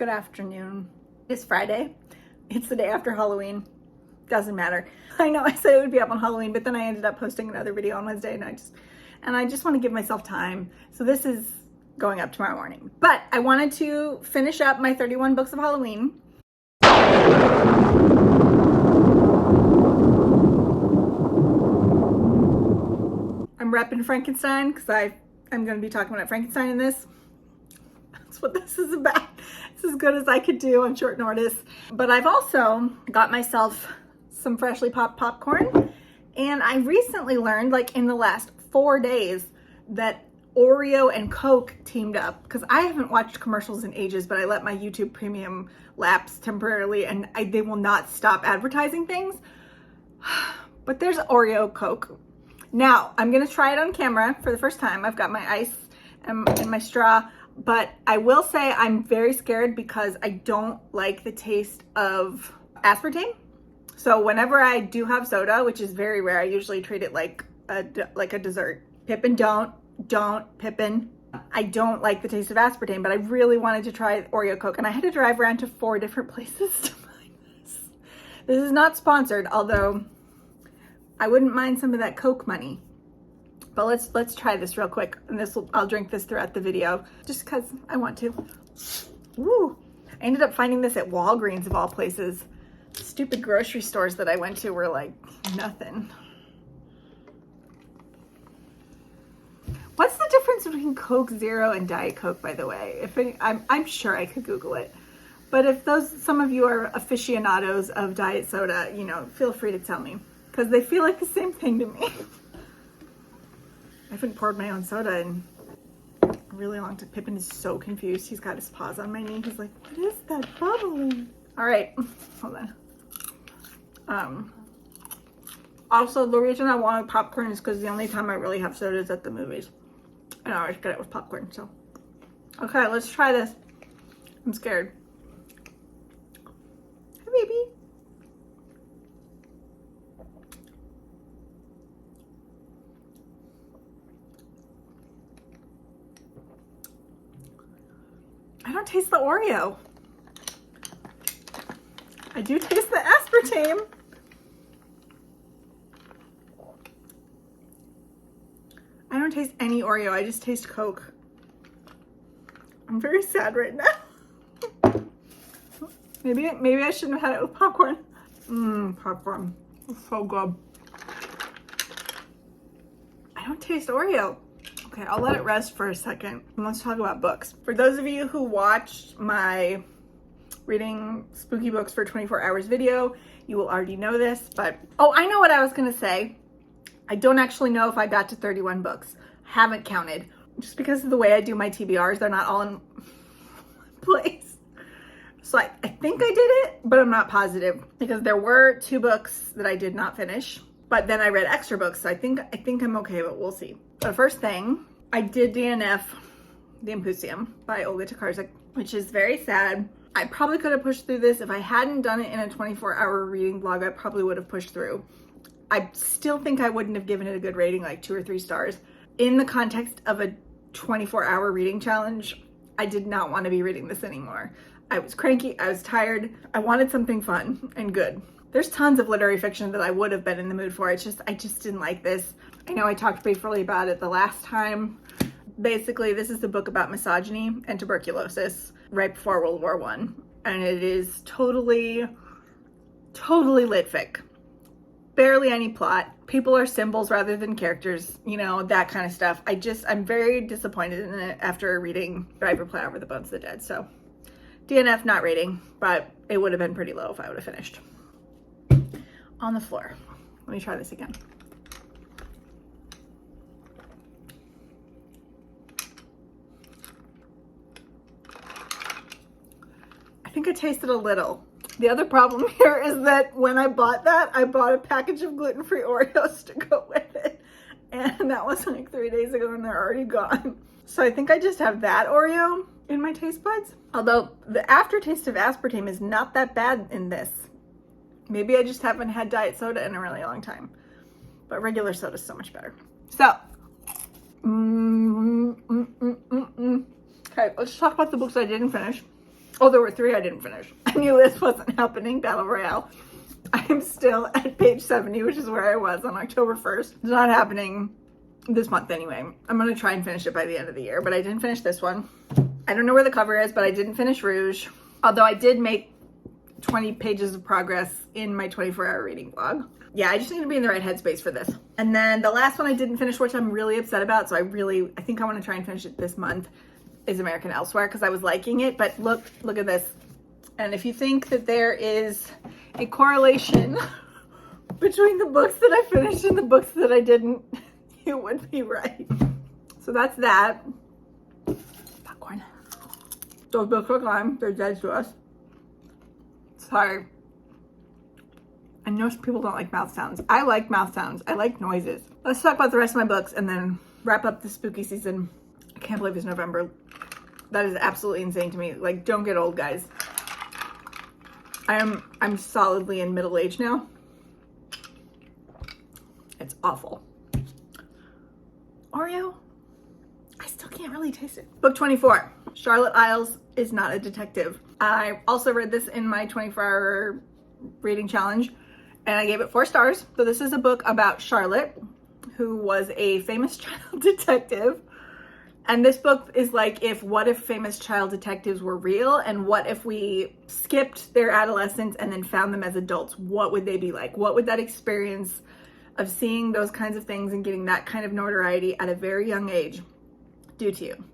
Good afternoon. It's Friday. It's the day after Halloween. Doesn't matter. I know I said it would be up on Halloween, but then I ended up posting another video on Wednesday, and I just want to give myself time. So this is going up tomorrow morning. But I wanted to finish up my 31 books of Halloween. I'm repping Frankenstein because I'm going to be talking about Frankenstein in this. That's what this is about. It's as good as I could do on short notice. But I've also got myself some freshly popped popcorn. And I recently learned, like in the last 4 days, that Oreo and Coke teamed up. Because I haven't watched commercials in ages, but I let my YouTube Premium lapse temporarily, and they will not stop advertising things. But there's Oreo Coke. Now, I'm going to try it on camera for the first time. I've got my ice and my straw. But I will say I'm very scared because I don't like the taste of aspartame. So whenever I do have soda, which is very rare, I usually treat it like a dessert. Pippin, don't, Pippin. I don't like the taste of aspartame, but I really wanted to try Oreo Coke, and I had to drive around to 4 different places to find this. This is not sponsored, although I wouldn't mind some of that Coke money. But let's try this real quick, and I'll drink this throughout the video just because I want to. Woo! I ended up finding this at Walgreens of all places. Stupid grocery stores that I went to were like nothing. What's the difference between Coke Zero and Diet Coke, by the way? I'm sure I could Google it. But if some of you are aficionados of diet soda, feel free to tell me, because they feel like the same thing to me. I haven't poured my own soda in a really long time. Pippin is so confused. He's got his paws on my knee. He's like, what is that bubbling? All right, hold on. Also, the reason I wanted popcorn is because the only time I really have soda is at the movies. And I always get it with popcorn, so. Okay, let's try this. I'm scared. Hi, baby. I don't taste the Oreo. I do taste the aspartame. I don't taste any Oreo. I just taste Coke. I'm very sad right now. Maybe I shouldn't have had it with popcorn. Popcorn. It's so good. I don't taste Oreo. Okay, I'll let it rest for a second, and let's talk about books. For those of you who watched my reading spooky books for 24 hours video, you will already know this, but oh, I know what I was gonna say. I don't actually know if I got to 31 books. Haven't counted. Just because of the way I do my TBRs, they're not all in one place. So I think I did it, but I'm not positive, because there were 2 books that I did not finish. But then I read extra books, so I think I'm okay, but we'll see. The first thing, I did DNF The Impusium by Olga Tokarczuk, which is very sad. I probably could have pushed through this. If I hadn't done it in a 24-hour reading vlog, I probably would have pushed through. I still think I wouldn't have given it a good rating, like 2 or 3 stars. In the context of a 24-hour reading challenge, I did not want to be reading this anymore. I was cranky, I was tired, I wanted something fun and good. There's tons of literary fiction that I would have been in the mood for. I just didn't like this. I know I talked briefly about it the last time. Basically, this is a book about misogyny and tuberculosis right before World War I. And it is totally lit fic. Barely any plot. People are symbols rather than characters, that kind of stuff. I'm very disappointed in it after reading Driver Play Over the Bones of the Dead. So DNF, not rating, but it would have been pretty low if I would have finished. On the floor. Let me try this again. I think I tasted a little. The other problem here is that when I bought that, I bought a package of gluten-free Oreos to go with it. And that was like 3 days ago, and they're already gone. So I think I just have that Oreo in my taste buds. Although the aftertaste of aspartame is not that bad in this. Maybe I just haven't had diet soda in a really long time. But regular soda is so much better. So, okay, let's talk about the books I didn't finish. Oh, there were 3 I didn't finish. I knew this wasn't happening, Battle Royale. I'm still at page 70, which is where I was on October 1st. It's not happening this month anyway. I'm going to try and finish it by the end of the year, but I didn't finish this one. I don't know where the cover is, but I didn't finish Rouge. Although I did make 20 pages of progress in my 24-hour reading vlog. Yeah, I just need to be in the right headspace for this. And then the last one I didn't finish, which I'm really upset about, so I think I want to try and finish it this month, is American Elsewhere, because I was liking it. But look at this. And if you think that there is a correlation between the books that I finished and the books that I didn't, you would be right. So that's that. Popcorn. Those books are gone. They're dead to us. Sorry. I know people don't like mouth sounds. I like mouth sounds. I like noises. Let's talk about the rest of my books and then wrap up the spooky season. I can't believe it's November. That is absolutely insane to me. Like, don't get old, guys. I'm solidly in middle age now. It's awful. Oreo? I still can't really taste it. Book 24. Charlotte Isles is not a detective. I also read this in my 24-hour reading challenge, and I gave it 4 stars. So this is a book about Charlotte, who was a famous child detective. And this book is like, what if famous child detectives were real, and what if we skipped their adolescence and then found them as adults? What would they be like? What would that experience of seeing those kinds of things and getting that kind of notoriety at a very young age do to you?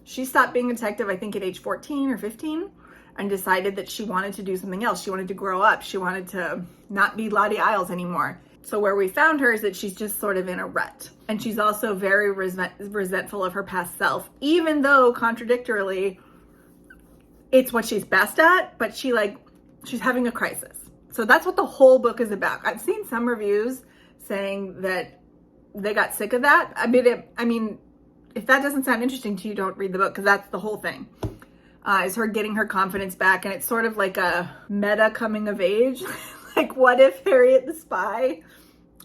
She stopped being a detective, I think, at age 14 or 15, and decided that she wanted to do something else. She wanted to grow up. She wanted to not be Lottie Isles anymore. So where we found her is that she's just sort of in a rut. And she's also very resentful of her past self, even though contradictorily, it's what she's best at, but she's having a crisis. So that's what the whole book is about. I've seen some reviews saying that they got sick of that. I mean, if that doesn't sound interesting to you, don't read the book, because that's the whole thing. Is her getting her confidence back, and it's sort of like a meta coming of age. Like, what if Harriet the Spy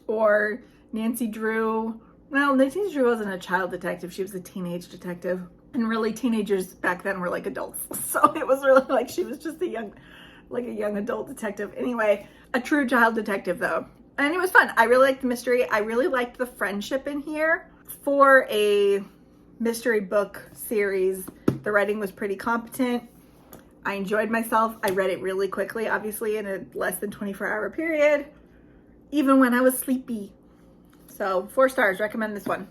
or Nancy Drew? Well, Nancy Drew wasn't a child detective. She was a teenage detective. And really, teenagers back then were like adults. So it was really like she was just a young adult detective. Anyway, a true child detective, though. And it was fun. I really liked the mystery. I really liked the friendship in here. For a mystery book series, the writing was pretty competent. I enjoyed myself. I read it really quickly, obviously, in a less than 24-hour period, even when I was sleepy. So 4 stars, recommend this one.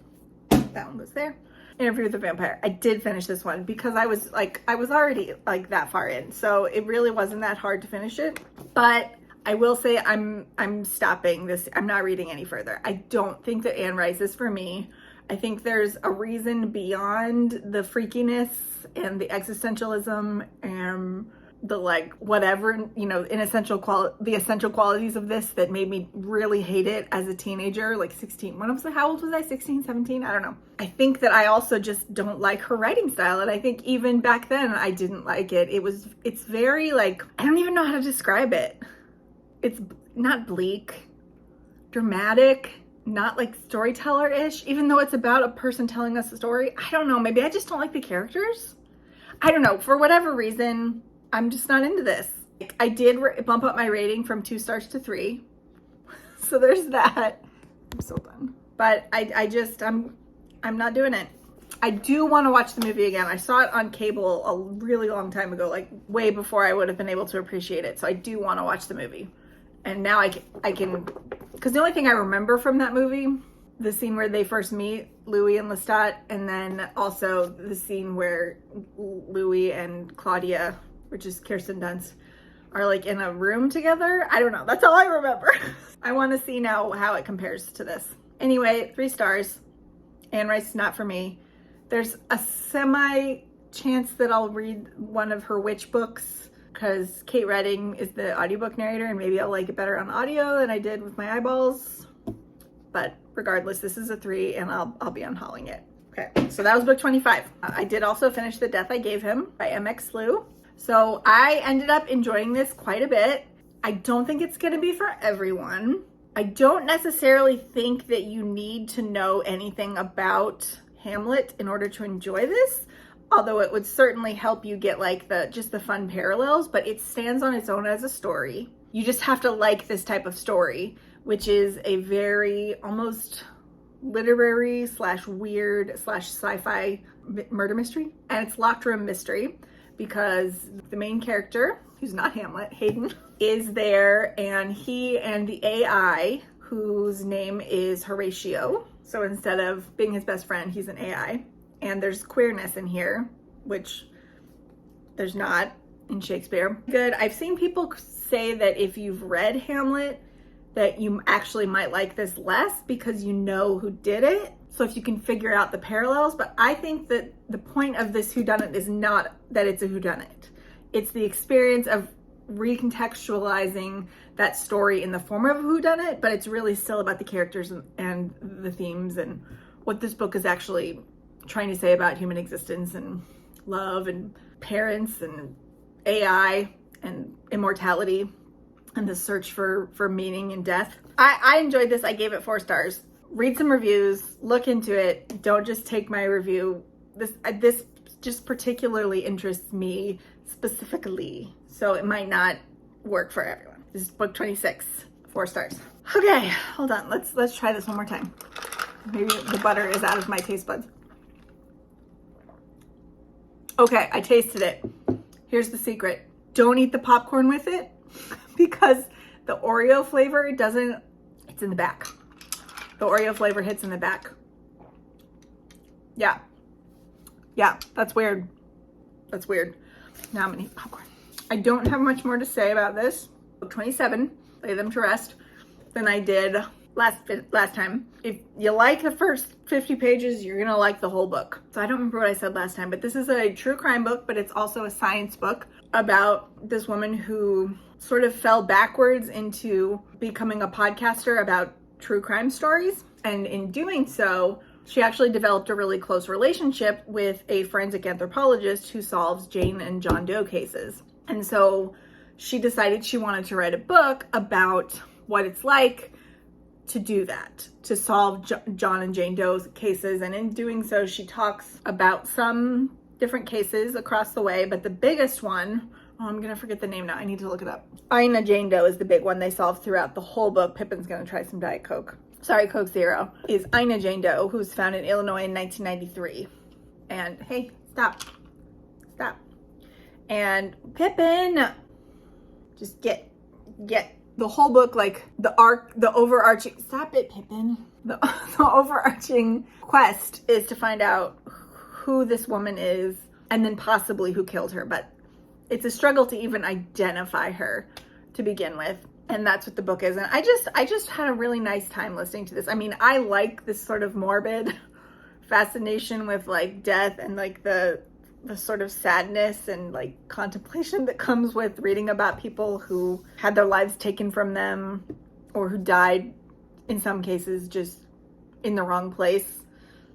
That one goes there. Interview with the Vampire. I did finish this one because I was already like that far in. So it really wasn't that hard to finish it. But I will say I'm stopping this. I'm not reading any further. I don't think that Anne Rice is for me. I think there's a reason beyond the freakiness and the existentialism and the whatever, the essential qualities of this that made me really hate it as a teenager, like 16. How old was I? 16, 17? I don't know. I think that I also just don't like her writing style. And I think even back then I didn't like it. It's very I don't even know how to describe it. It's not bleak, dramatic, not storyteller-ish, even though it's about a person telling us a story. I don't know, maybe I just don't like the characters. I don't know, for whatever reason, I'm just not into this. I did bump up my rating from 2 stars to 3. So there's that. I'm so done. But I'm not doing it. I do want to watch the movie again. I saw it on cable a really long time ago, way before I would have been able to appreciate it. So I do want to watch the movie. And now I can, because the only thing I remember from that movie, the scene where they first meet, Louis and Lestat, and then also the scene where Louis and Claudia, which is Kirsten Dunst, are in a room together. I don't know. That's all I remember. I want to see now how it compares to this. Anyway, 3 stars. Anne Rice, not for me. There's a semi chance that I'll read one of her witch books, because Kate Redding is the audiobook narrator, and maybe I'll like it better on audio than I did with my eyeballs. But regardless, this is a 3, and I'll be unhauling it. Okay, so that was book 25. I did also finish The Death I Gave Him by M.X. Slew. So I ended up enjoying this quite a bit. I don't think it's going to be for everyone. I don't necessarily think that you need to know anything about Hamlet in order to enjoy this. although it would certainly help you get like just the fun parallels, but it stands on its own as a story. You just have to like this type of story, which is a very almost literary / weird / sci-fi murder mystery. And it's locked room mystery because the main character, who's not Hamlet, Hayden, is there, and he and the AI, whose name is Horatio. So instead of being his best friend, he's an AI. And there's queerness in here, which there's not in Shakespeare. Good. I've seen people say that if you've read Hamlet, that you actually might like this less because you know who did it. So if you can figure out the parallels, but I think that the point of this whodunit is not that it's a whodunit. It's the experience of recontextualizing that story in the form of a whodunit, but it's really still about the characters and the themes and what this book is actually trying to say about human existence and love and parents and AI and immortality and the search for meaning in death. I enjoyed this. I gave it 4 stars. Read some reviews, look into it. Don't just take my review. This just particularly interests me specifically, so it might not work for everyone. This is book 26, 4 stars. Okay, hold on. Let's try this one more time. Maybe the butter is out of my taste buds. Okay, I tasted it. Here's the secret. Don't eat the popcorn with it because the Oreo flavor it's in the back. The Oreo flavor hits in the back. Yeah, that's weird. That's weird. Now I'm gonna eat popcorn. I don't have much more to say about this. Book 27, Lay Them to Rest, than I did last time. If you like the first 50 pages, you're gonna like the whole book. So I don't remember what I said last time, but this is a true crime book, but it's also a science book about this woman who sort of fell backwards into becoming a podcaster about true crime stories. And in doing so, she actually developed a really close relationship with a forensic anthropologist who solves Jane and John Doe cases. And so she decided she wanted to write a book about what it's like to do that, to solve John and Jane Doe's cases. And in doing so, she talks about some different cases across the way, but the biggest one, I'm gonna forget the name now, I need to look it up. Ina Jane Doe is the big one they solve throughout the whole book. Pippin's gonna try some Diet Coke. Sorry, Coke Zero. Is Ina Jane Doe, who's found in Illinois in 1993. And hey, stop. And Pippin, just get the whole book, like the overarching, stop it, Pippin. The overarching quest is to find out who this woman is and then possibly who killed her. But it's a struggle to even identify her to begin with. And that's what the book is. And I just had a really nice time listening to this. I mean, I like this sort of morbid fascination with like death and like the sort of sadness and like contemplation that comes with reading about people who had their lives taken from them or who died, in some cases, just in the wrong place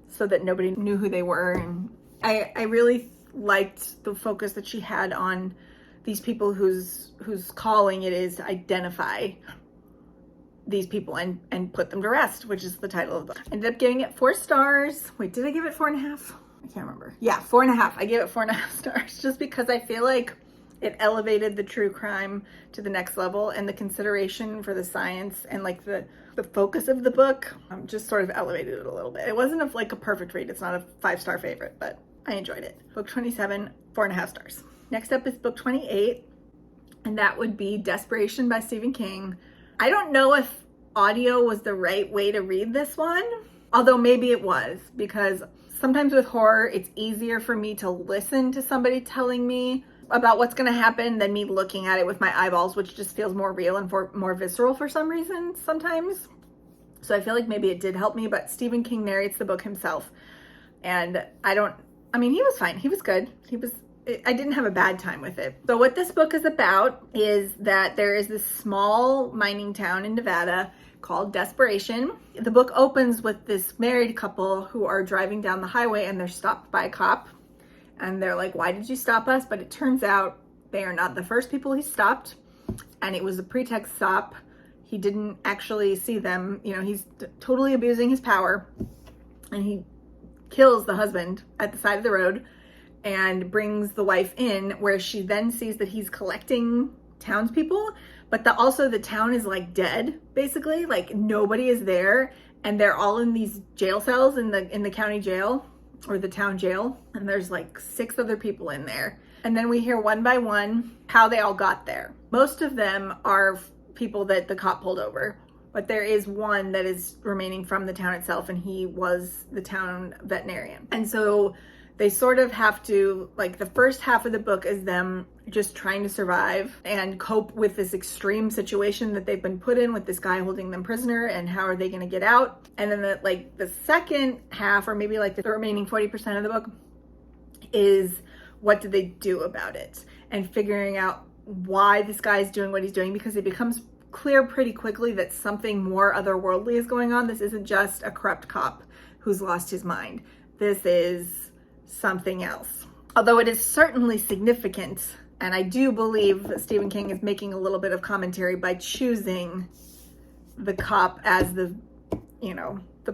so that nobody knew who they were. And I really liked the focus that she had on these people whose calling it is to identify these people and put them to rest, which is the title of the book. I ended up giving it 4 stars. Wait, did I give it 4.5? I can't remember. Yeah, 4.5. I gave it 4.5 stars just because I feel like it elevated the true crime to the next level, and the consideration for the science and like the focus of the book just sort of elevated it a little bit. It wasn't like a perfect read. It's not a 5-star favorite, but I enjoyed it. Book 27, 4.5 stars. Next up is book 28, and that would be Desperation by Stephen King. I don't know if audio was the right way to read this one, although maybe it was, because sometimes with horror, it's easier for me to listen to somebody telling me about what's going to happen than me looking at it with my eyeballs, which just feels more real and more visceral for some reason sometimes. So I feel like maybe it did help me, but Stephen King narrates the book himself. And he was fine. He was good. I didn't have a bad time with it. So what this book is about is that there is this small mining town in Nevada called Desperation. The book opens with this married couple who are driving down the highway and they're stopped by a cop. And they're like, "Why did you stop us?" But it turns out they are not the first people he stopped. And it was a pretext stop. He didn't actually see them. You know, he's totally abusing his power. And he kills the husband at the side of the road. and brings the wife in, where she then sees that he's collecting townspeople, but also the town is like dead, basically. Like nobody is there, and they're all in these jail cells in the county jail or the town jail, and there's like 6 other people in there. And then we hear one by one how they all got there. Most of them are people that the cop pulled over, but there is one that is remaining from the town itself, and he was the town veterinarian. And so they sort of have to, like, the first half of the book is them just trying to survive and cope with this extreme situation that they've been put in with this guy holding them prisoner, and how are they going to get out. And then the second half, or maybe like the remaining 40% of the book, is what do they do about it, and figuring out why this guy is doing what he's doing, because it becomes clear pretty quickly that something more otherworldly is going on. This isn't just a corrupt cop who's lost his mind. This is something else. Although it is certainly significant, and I do believe that Stephen King is making a little bit of commentary by choosing the cop as the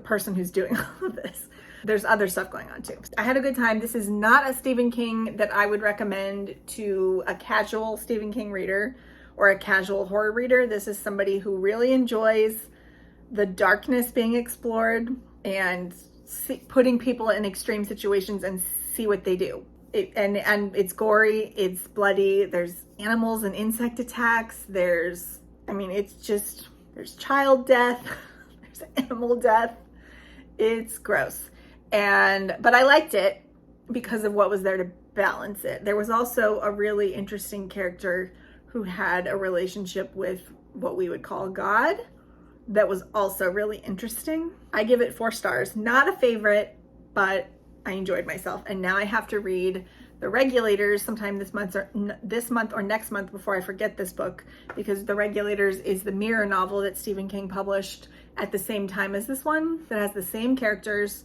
person who's doing all of this. There's other stuff going on too. I had a good time. This is not a Stephen King that I would recommend to a casual Stephen King reader or a casual horror reader. This is somebody who really enjoys the darkness being explored and putting people in extreme situations and see what they do. And it's gory, it's bloody, there's animals and insect attacks, there's child death, there's animal death. It's gross. But I liked it because of what was there to balance it. There was also a really interesting character who had a relationship with what we would call God that was also really interesting. I give it 4 stars. Not a favorite, but I enjoyed myself. And now I have to read The Regulators sometime this month or next month before I forget this book, because The Regulators is the mirror novel that Stephen King published at the same time as this one, that has the same characters,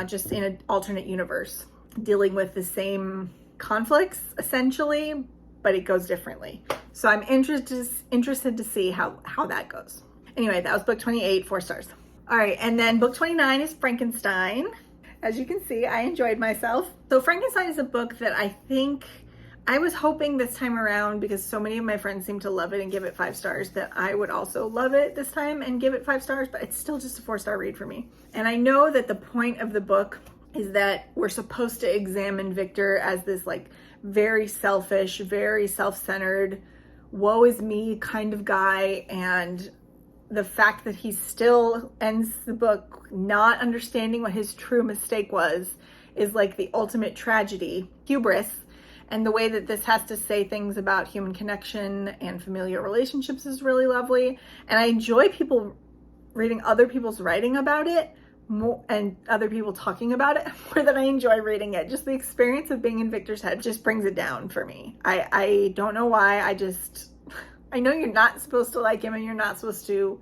just in an alternate universe, dealing with the same conflicts essentially, but it goes differently. So I'm interested to see how that goes. Anyway, that was book 28, 4 stars. All right, and then book 29 is Frankenstein. As you can see, I enjoyed myself. So Frankenstein is a book that I think I was hoping this time around, because so many of my friends seem to love it and give it 5 stars, that I would also love it this time and give it 5 stars, but it's still just a 4-star read for me. And I know that the point of the book is that we're supposed to examine Victor as this like very selfish, very self-centered, woe is me kind of guy, and the fact that he still ends the book not understanding what his true mistake was is like the ultimate tragedy, hubris. And the way that this has to say things about human connection and familiar relationships is really lovely. And I enjoy people reading other people's writing about it more, and other people talking about it more than I enjoy reading it. Just the experience of being in Victor's head just brings it down for me. I don't know why. I know you're not supposed to like him and you're not supposed to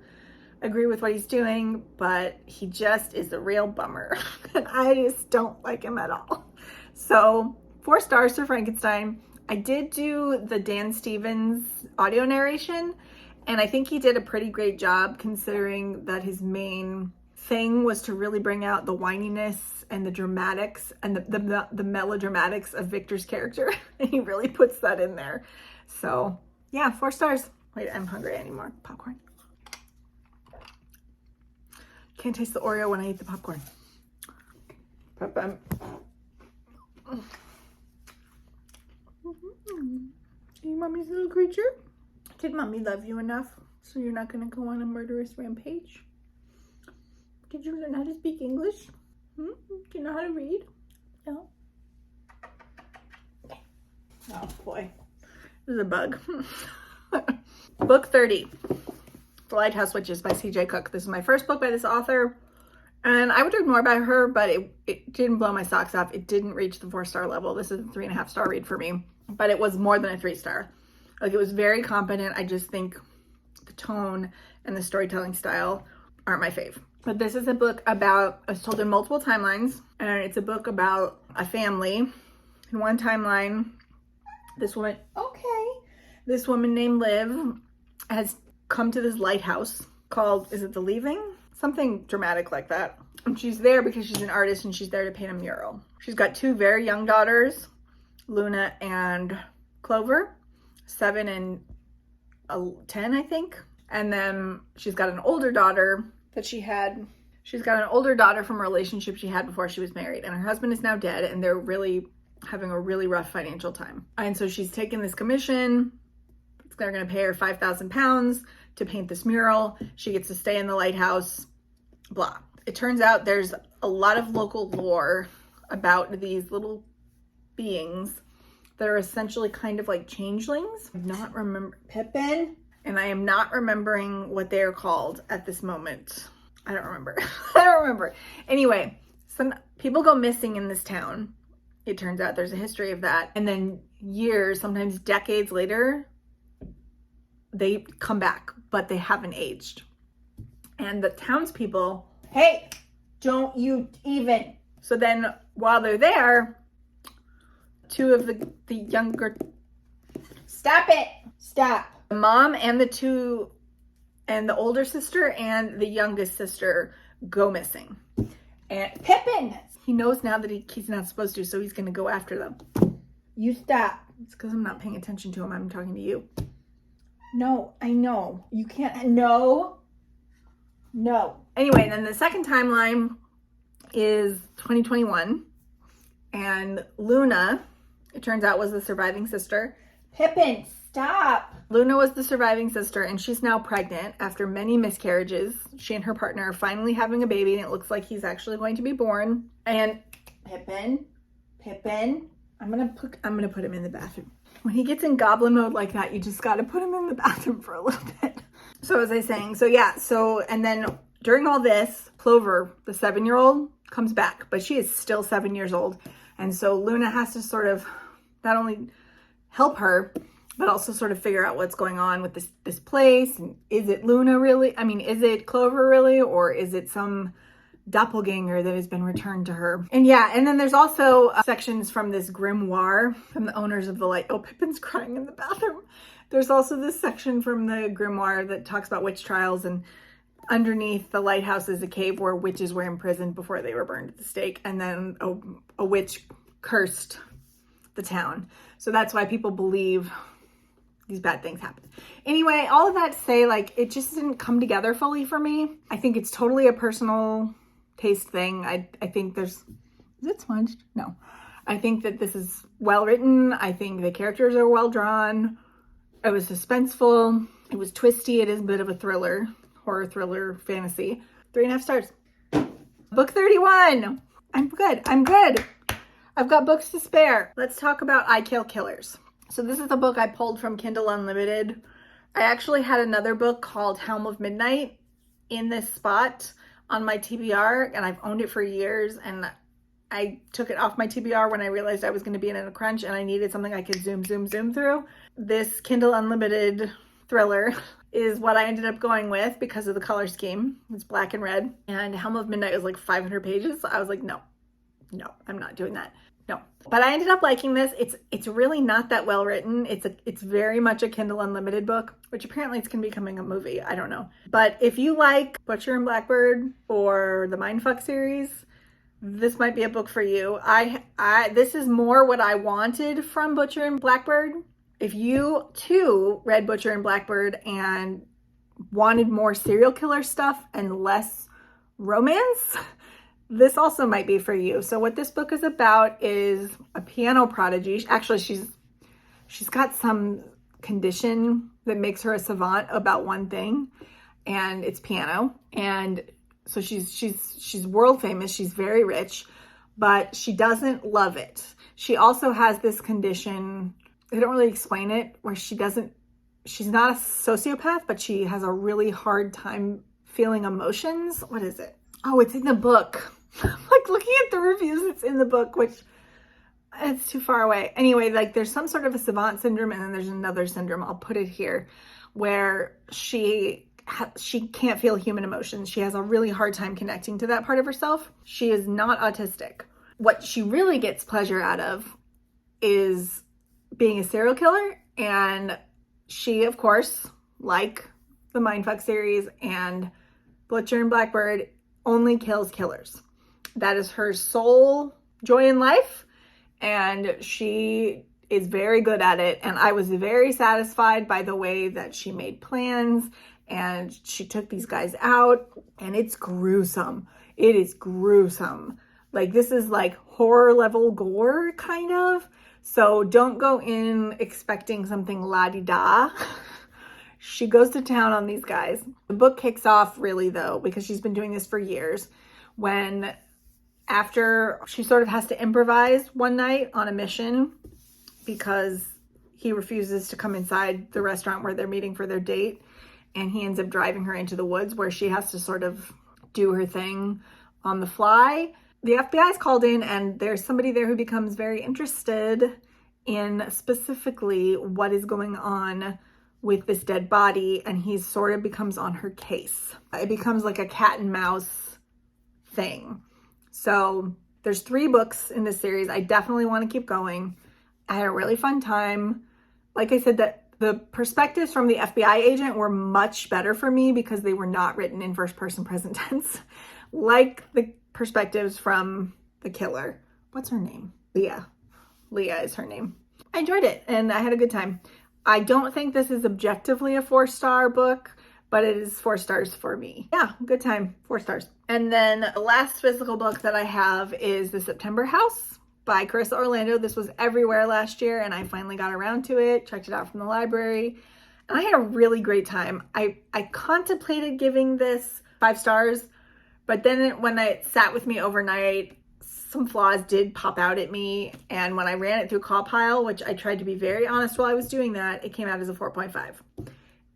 agree with what he's doing, but he just is a real bummer. And I just don't like him at all. So 4 stars for Frankenstein. I did do the Dan Stevens audio narration, and I think he did a pretty great job, considering that his main thing was to really bring out the whininess and the dramatics and the melodramatics of Victor's character. And he really puts that in there. So yeah, 4 stars. Wait, I'm hungry anymore. Popcorn. Can't taste the Oreo when I eat the popcorn. You mommy's little creature? Did mommy love you enough so you're not going to go on a murderous rampage? Did you learn how to speak English? Do you know how to read? No? Oh boy. This is a bug. Book 30. The Lighthouse Witches by C.J. Cook. This is my first book by this author, and I would read more about her, but it didn't blow my socks off. It didn't reach the 4-star level. This is a 3.5-star read for me, but it was more than a 3-star. Like, it was very competent. I just think the tone and the storytelling style aren't my fave. But this is a book about, it's told in multiple timelines, and it's a book about a family. In one timeline, this woman named Liv has come to this lighthouse called, is it The Leaving? something dramatic like that. And she's there because she's an artist and she's there to paint a mural. She's got 2 very young daughters, Luna and Clover, 7 and 10, I think. And then she's got an older daughter that she's got an older daughter from a relationship she had before she was married. And her husband is now dead and they're really having a really rough financial time. And so she's taken this commission. They're going to pay her £5,000 to paint this mural. She gets to stay in the lighthouse, blah. It turns out there's a lot of local lore about these little beings that are essentially kind of like changelings. I not remember Pippin, and I am not remembering what they are called at this moment. I don't remember. I don't remember. Anyway, some people go missing in this town. It turns out there's a history of that. And then years, sometimes decades later, they come back, but they haven't aged. And the townspeople, hey, don't you even. So then while they're there, 2 of the younger, stop it, stop. The mom and the older sister and the youngest sister go missing. And Pippin, he knows now that he's not supposed to, so he's gonna go after them. You stop. It's because I'm not paying attention to him, I'm talking to you. No, I know. You can't, no. Anyway, then the second timeline is 2021. And Luna, it turns out, was the surviving sister. Pippin, stop. Luna was the surviving sister and she's now pregnant after many miscarriages. She and her partner are finally having a baby and it looks like he's actually going to be born. And Pippin, I'm gonna put him in the bathroom. When he gets in goblin mode like that, you just gotta put him in the bathroom for a little bit. So as I was saying, and then during all this, Clover, the 7-year-old, comes back, but she is still 7 years old. And so Luna has to sort of not only help her, but also sort of figure out what's going on with this place. And is it Luna really? I mean, is it Clover really? Or is it some doppelganger that has been returned to her? And yeah, and then there's also sections from this grimoire from the owners of the light. Oh, Pippin's crying in the bathroom. There's also this section from the grimoire that talks about witch trials, and underneath the lighthouse is a cave where witches were imprisoned before they were burned at the stake, and then a witch cursed the town. So that's why people believe these bad things happen. Anyway, all of that to say, like, it just didn't come together fully for me. I think it's totally a personal taste thing. I think is it smudged? No. I think that this is well written. I think the characters are well drawn. It was suspenseful. It was twisty. It is a bit of a thriller, horror thriller, fantasy. 3.5 stars. Book 31. I'm good. I've got books to spare. Let's talk about I Kill Killers. So this is a book I pulled from Kindle Unlimited. I actually had another book called Helm of Midnight in this spot on my TBR, and I've owned it for years, and I took it off my TBR when I realized I was going to be in a crunch and I needed something I could zoom through. This Kindle Unlimited thriller is what I ended up going with because of the color scheme. It's black and red, and Helm of Midnight was like 500 pages. So I was like, no, I'm not doing that. No. But I ended up liking this. It's really not that well written. It's very much a Kindle Unlimited book, which apparently it's going to be becoming a movie. I don't know. But if you like Butcher and Blackbird or the Mindfuck series, this might be a book for you. This is more what I wanted from Butcher and Blackbird. If you too read Butcher and Blackbird and wanted more serial killer stuff and less romance, this also might be for you. So what this book is about is a piano prodigy. Actually, she's got some condition that makes her a savant about one thing, and it's piano. And so she's world famous. She's very rich, but she doesn't love it. She also has this condition, they don't really explain it, where she's not a sociopath, but she has a really hard time feeling emotions. What is it? Oh, it's in the book. I'm like looking at the reviews, it's in the book, which it's too far away. Anyway, like there's some sort of a savant syndrome, and then there's another syndrome, I'll put it here, where she can't feel human emotions. She has a really hard time connecting to that part of herself. She is not autistic. What she really gets pleasure out of is being a serial killer. And she, of course, like the Mindfuck series and Butcher and Blackbird only kills killers. That is her sole joy in life, and she is very good at it. And I was very satisfied by the way that she made plans and she took these guys out, and it's gruesome. It is gruesome. Like, this is like horror level gore kind of. So don't go in expecting something la-di-da. She goes to town on these guys. The book kicks off really though, because she's been doing this for years, when after she sort of has to improvise one night on a mission because he refuses to come inside the restaurant where they're meeting for their date, and he ends up driving her into the woods where she has to sort of do her thing on the fly. The FBI is called in, and there's somebody there who becomes very interested in specifically what is going on with this dead body, and he sort of becomes on her case. It becomes like a cat and mouse thing. So there's 3 books in this series. I definitely want to keep going. I had a really fun time. Like I said, that the perspectives from the FBI agent were much better for me because they were not written in first person present tense, like the perspectives from the killer. What's her name? Leah. Leah is her name. I enjoyed it and I had a good time. I don't think this is objectively a 4-star book, but it is 4 stars for me. Yeah, good time, 4 stars. And then the last physical book that I have is The September House by Carissa Orlando. This was everywhere last year and I finally got around to it, checked it out from the library, and I had a really great time. I contemplated giving this 5 stars, but then when it sat with me overnight, some flaws did pop out at me, and when I ran it through Cawpile, which I tried to be very honest while I was doing that, it came out as a 4.5.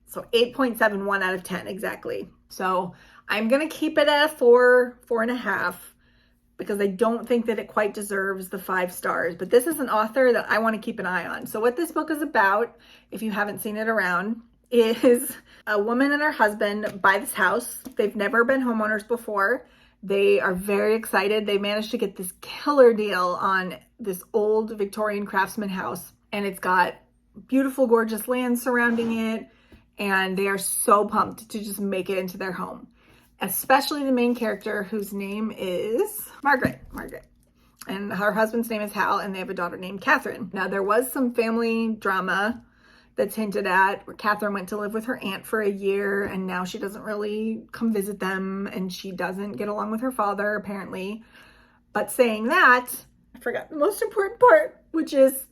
So 8.71 out of 10 exactly. So I'm gonna keep it at a 4.5, because I don't think that it quite deserves the 5 stars. But this is an author that I want to keep an eye on. So what this book is about, if you haven't seen it around, is a woman and her husband buy this house. They've never been homeowners before. They are very excited. They managed to get this killer deal on this old Victorian craftsman house, and it's got beautiful, gorgeous land surrounding it, and they are so pumped to just make it into their home. Especially the main character, whose name is Margaret. And her husband's name is Hal, and they have a daughter named Catherine. Now, there was some family drama that's hinted at, where Catherine went to live with her aunt for a year, and now she doesn't really come visit them, and she doesn't get along with her father, apparently. But saying that, I forgot the most important part, which is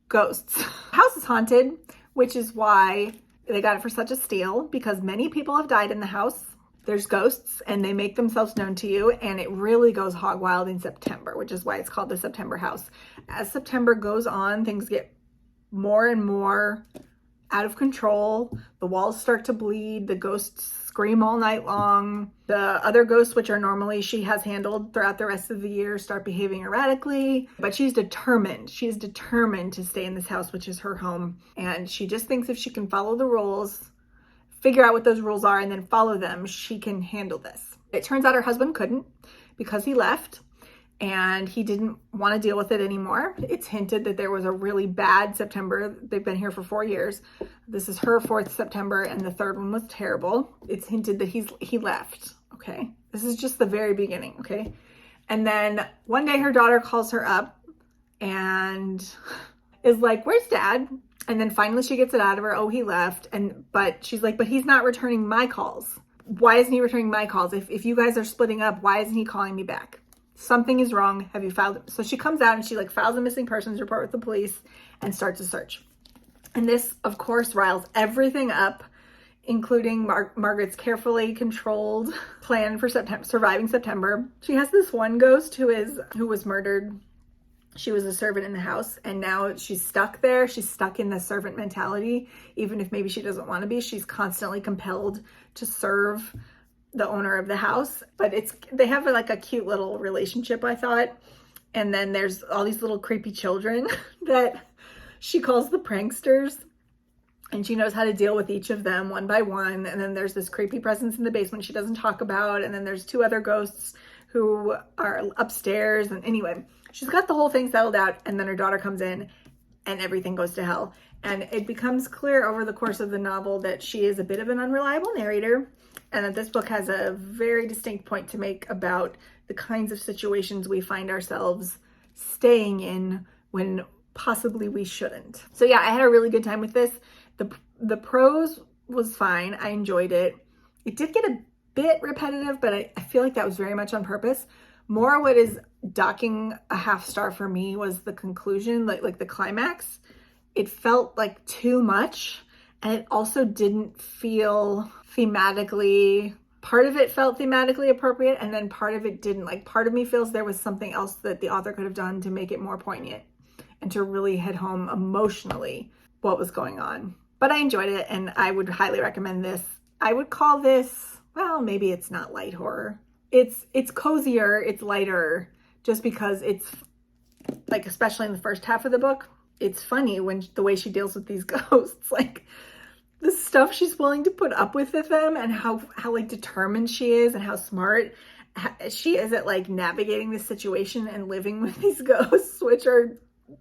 ghosts. The house is haunted, which is why they got it for such a steal, because many people have died in the house. There's ghosts and they make themselves known to you, and it really goes hog wild in September, which is why it's called The September House. As September goes on, things get more and more out of control. The walls start to bleed. The ghosts scream all night long. The other ghosts, which are normally she has handled throughout the rest of the year, start behaving erratically. But she's determined. She's determined to stay in this house, which is her home. And she just thinks if she can follow the rules, figure out what those rules are, and then follow them, she can handle this. It turns out her husband couldn't, because he left and he didn't want to deal with it anymore. It's hinted that there was a really bad September. They've been here for 4 years. This is her 4th September, and the 3rd one was terrible. It's hinted that he left, okay? This is just the very beginning, okay? And then one day her daughter calls her up and is like, "Where's Dad?" And then finally she gets it out of her, "Oh, he left." But she's like, "But he's not returning my calls. Why isn't he returning my calls? If you guys are splitting up, why isn't he calling me back? Something is wrong. Have you filed it?" So she comes out and she files a missing persons report with the police and starts a search. And this, of course, riles everything up, including Margaret's carefully controlled plan for surviving September. She has this one ghost who was murdered. She was a servant in the house, and now she's stuck there. She's stuck in the servant mentality. Even if maybe she doesn't want to be, she's constantly compelled to serve the owner of the house. But they have like a cute little relationship, I thought. And then there's all these little creepy children that she calls the pranksters, and she knows how to deal with each of them one by one. And then there's this creepy presence in the basement she doesn't talk about. And then there's 2 other ghosts who are upstairs. And anyway, she's got the whole thing settled out, and then her daughter comes in and everything goes to hell. And it becomes clear over the course of the novel that she is a bit of an unreliable narrator, and that this book has a very distinct point to make about the kinds of situations we find ourselves staying in when possibly we shouldn't. So yeah, I had a really good time with this. The prose was fine. I enjoyed it. It did get a bit repetitive, but I feel like that was very much on purpose. More what is docking a half star for me was the conclusion, like the climax. It felt like too much, and it also didn't feel thematically, part of it felt thematically appropriate, and then part of it didn't. Like, part of me feels there was something else that the author could have done to make it more poignant and to really hit home emotionally what was going on. But I enjoyed it, and I would highly recommend this. I would call this, well, maybe it's not light horror. It's cozier, it's lighter, just because it's, like, especially in the first half of the book, it's funny when the way she deals with these ghosts, like the stuff she's willing to put up with them, and how like determined she is and how smart she is at like navigating this situation and living with these ghosts, which are,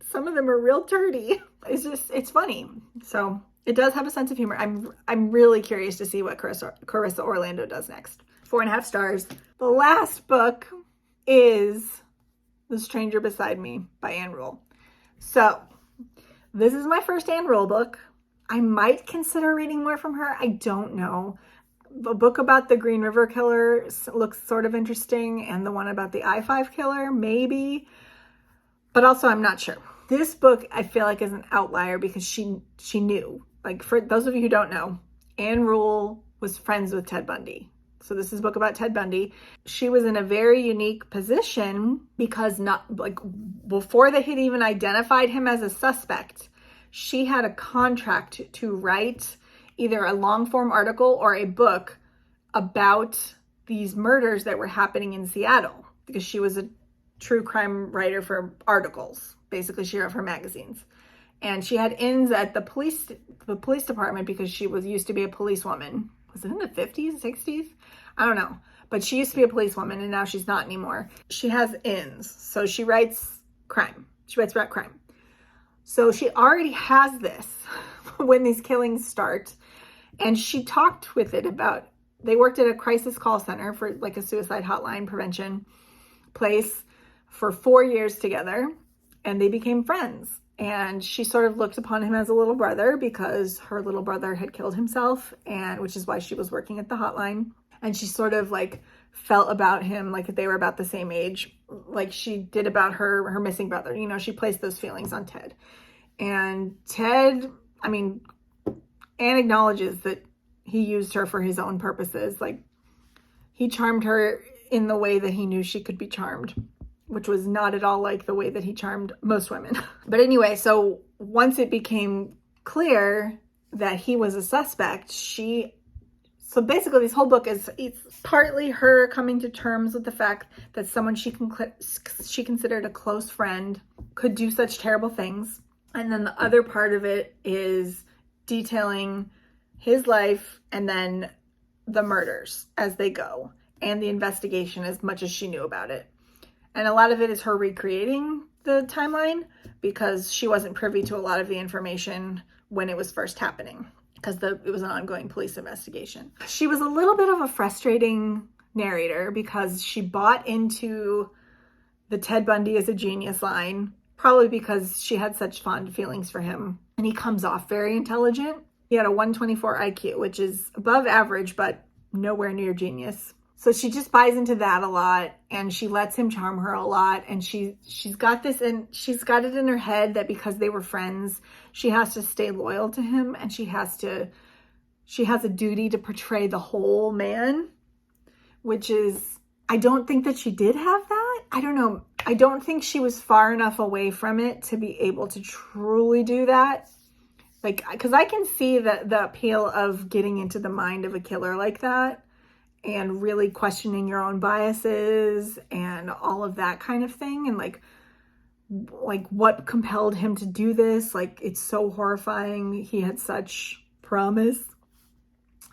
some of them are real dirty. It's funny. So it does have a sense of humor. I'm really curious to see what Carissa Orlando does next. 4.5 stars. The last book is The Stranger Beside Me by Ann Rule. So this is my first Ann Rule book. I might consider reading more from her. I don't know. The book about the Green River Killer looks sort of interesting, and the one about the I-5 killer, maybe. But also, I'm not sure. This book, I feel like, is an outlier because she knew. Like, for those of you who don't know, Ann Rule was friends with Ted Bundy. So this is a book about Ted Bundy. She was in a very unique position because before they had even identified him as a suspect, she had a contract to write either a long form article or a book about these murders that were happening in Seattle, because she was a true crime writer for articles. Basically, she wrote for magazines. And she had ins at the police department because she used to be a policewoman. Was it in the 50s, 60s? I don't know. But she used to be a policewoman, and now she's not anymore. She has ins. So she writes crime. She writes about crime. So she already has this when these killings start. And she talked with it about, they worked at a crisis call center for like a suicide hotline prevention place for 4 years together. And they became friends. And she sort of looked upon him as a little brother because her little brother had killed himself, and which is why she was working at the hotline. And she sort of like felt about him like they were about the same age, like she did about her missing brother. You know, she placed those feelings on Ted. And Ted, I mean, Anne acknowledges that he used her for his own purposes. Like, he charmed her in the way that he knew she could be charmed, which was not at all like the way that he charmed most women. But anyway, so once it became clear that he was a suspect, so basically this whole book it's partly her coming to terms with the fact that someone she considered a close friend could do such terrible things. And then the other part of it is detailing his life and then the murders as they go and the investigation as much as she knew about it. And a lot of it is her recreating the timeline because she wasn't privy to a lot of the information when it was first happening, because it was an ongoing police investigation. She was a little bit of a frustrating narrator because she bought into the Ted Bundy is a genius line, probably because she had such fond feelings for him. And he comes off very intelligent. He had a 124 IQ, which is above average, but nowhere near genius. So she just buys into that a lot, and she lets him charm her a lot. And she's got this, and she's got it in her head that because they were friends, she has to stay loyal to him, and she has a duty to portray the whole man, which is, I don't think that she did have that. I don't know. I don't think she was far enough away from it to be able to truly do that. Like, because I can see the appeal of getting into the mind of a killer like that and really questioning your own biases and all of that kind of thing. And like what compelled him to do this? Like, it's so horrifying. He had such promise.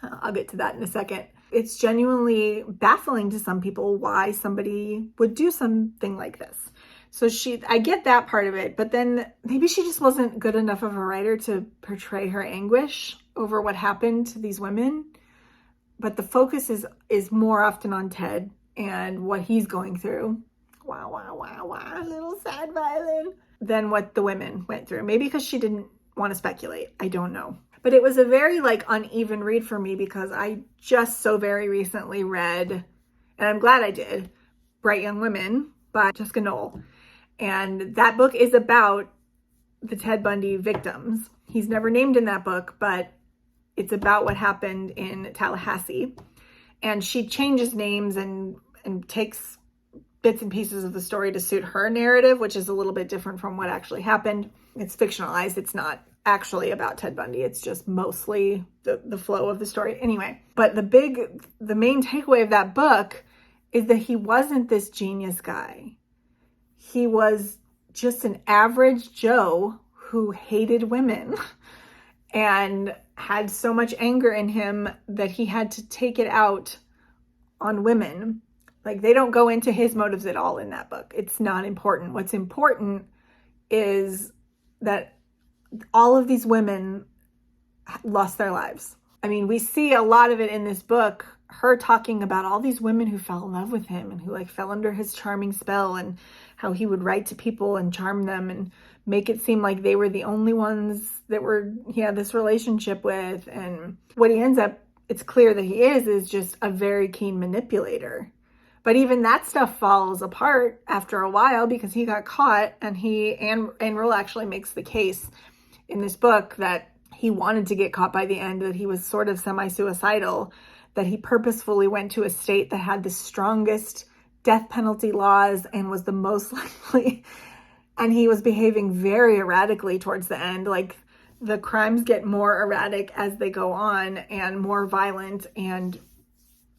I'll get to that in a second. It's genuinely baffling to some people why somebody would do something like this. So I get that part of it, but then maybe she just wasn't good enough of a writer to portray her anguish over what happened to these women. but the focus is more often on Ted and what he's going through. Wow, wow, wow, wow, little sad violin. Than what the women went through. Maybe because she didn't want to speculate. I don't know. But it was a very like uneven read for me because I just so very recently read, and I'm glad I did, Bright Young Women by Jessica Knoll. And that book is about the Ted Bundy victims. He's never named in that book, but it's about what happened in Tallahassee. And she changes names and takes bits and pieces of the story to suit her narrative, which is a little bit different from what actually happened. It's fictionalized. It's not actually about Ted Bundy. It's just mostly the flow of the story. Anyway, but the main takeaway of that book is that he wasn't this genius guy. He was just an average Joe who hated women and had so much anger in him that he had to take it out on women. Like, they don't go into his motives at all in that book. It's not important. What's important is that all of these women lost their lives. I mean, we see a lot of it in this book, her talking about all these women who fell in love with him and who like fell under his charming spell, and how he would write to people and charm them and make it seem like they were the only ones that he had this relationship with. And what he ends up, it's clear that he is just a very keen manipulator. But even that stuff falls apart after a while because he got caught, and Anne Rule actually makes the case in this book that he wanted to get caught by the end, that he was sort of semi-suicidal, that he purposefully went to a state that had the strongest death penalty laws and was the most likely, and he was behaving very erratically towards the end. Like, the crimes get more erratic as they go on and more violent, and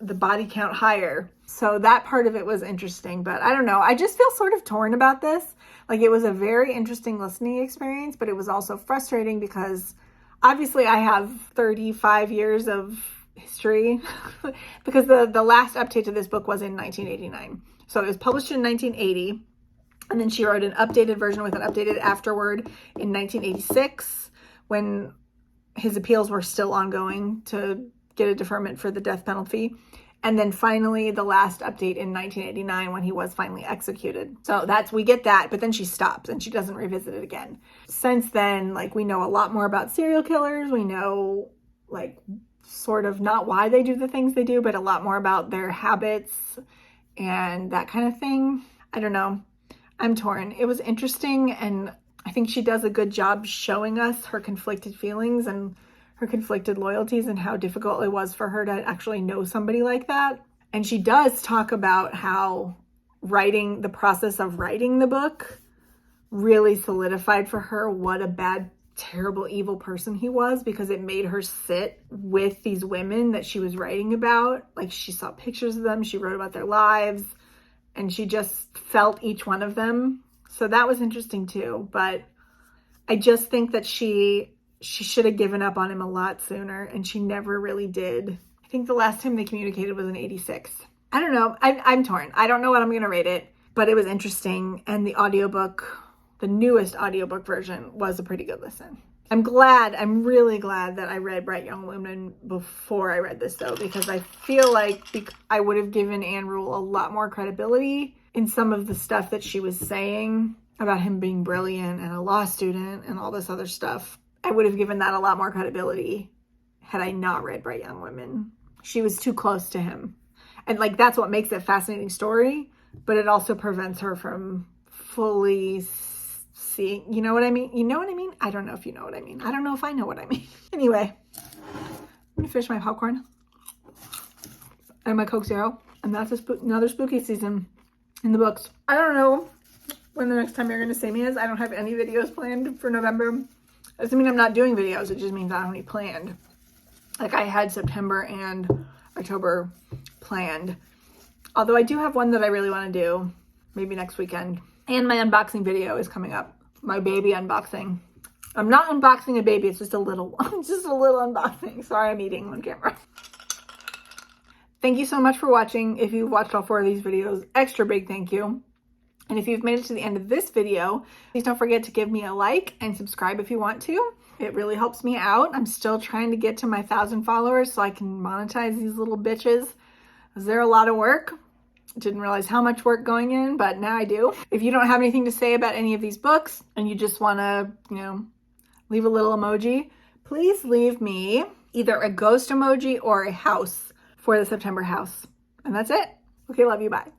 the body count higher. So that part of it was interesting, but I don't know. I just feel sort of torn about this. Like, it was a very interesting listening experience, but it was also frustrating because obviously I have 35 years of history because the last update to this book was in 1989. So it was published in 1980, and then she wrote an updated version with an updated afterword in 1986 when his appeals were still ongoing to get a deferment for the death penalty. And then finally, the last update in 1989 when he was finally executed. So we get that, but then she stops and she doesn't revisit it again. Since then, like, we know a lot more about serial killers. We know, like, sort of not why they do the things they do, but a lot more about their habits and that kind of thing. I don't know. I'm torn. It was interesting, and I think she does a good job showing us her conflicted feelings and her conflicted loyalties and how difficult it was for her to actually know somebody like that. And she does talk about how the process of writing the book really solidified for her what a bad, terrible, evil person he was, because it made her sit with these women that she was writing about. Like, she saw pictures of them, she wrote about their lives, and she just felt each one of them. So that was interesting too. But I just think that she should have given up on him a lot sooner, and she never really did. I think the last time they communicated was in 86. I don't know. I'm torn. I don't know what I'm going to rate it, but it was interesting. And the audiobook, the newest audiobook version, was a pretty good listen. I'm really glad that I read Bright Young Women before I read this, though, because I feel like I would have given Anne Rule a lot more credibility in some of the stuff that she was saying about him being brilliant and a law student and all this other stuff. I would have given that a lot more credibility had I not read Bright Young Women. She was too close to him. And like, that's what makes it a fascinating story, but it also prevents her from fully seeing, you know what I mean? You know what I mean? I don't know if you know what I mean. I don't know if I know what I mean. Anyway, I'm gonna finish my popcorn and my Coke Zero, and that's another spooky season in the books. I don't know when the next time you're gonna see me is. I don't have any videos planned for November. It doesn't mean I'm not doing videos. It just means I don't have any planned. Like, I had September and October planned. Although I do have one that I really want to do. Maybe next weekend. And my unboxing video is coming up. My baby unboxing. I'm not unboxing a baby. It's just a little one. It's just a little unboxing. Sorry, I'm eating on camera. Thank you so much for watching. If you've watched all 4 of these videos, extra big thank you. And if you've made it to the end of this video, please don't forget to give me a like and subscribe if you want to. It really helps me out. I'm still trying to get to my 1,000 followers so I can monetize these little bitches. Was there a lot of work? Didn't realize how much work going in, but now I do. If you don't have anything to say about any of these books and you just want to, leave a little emoji, please leave me either a ghost emoji or a house for the September house. And that's it. Okay, love you, bye.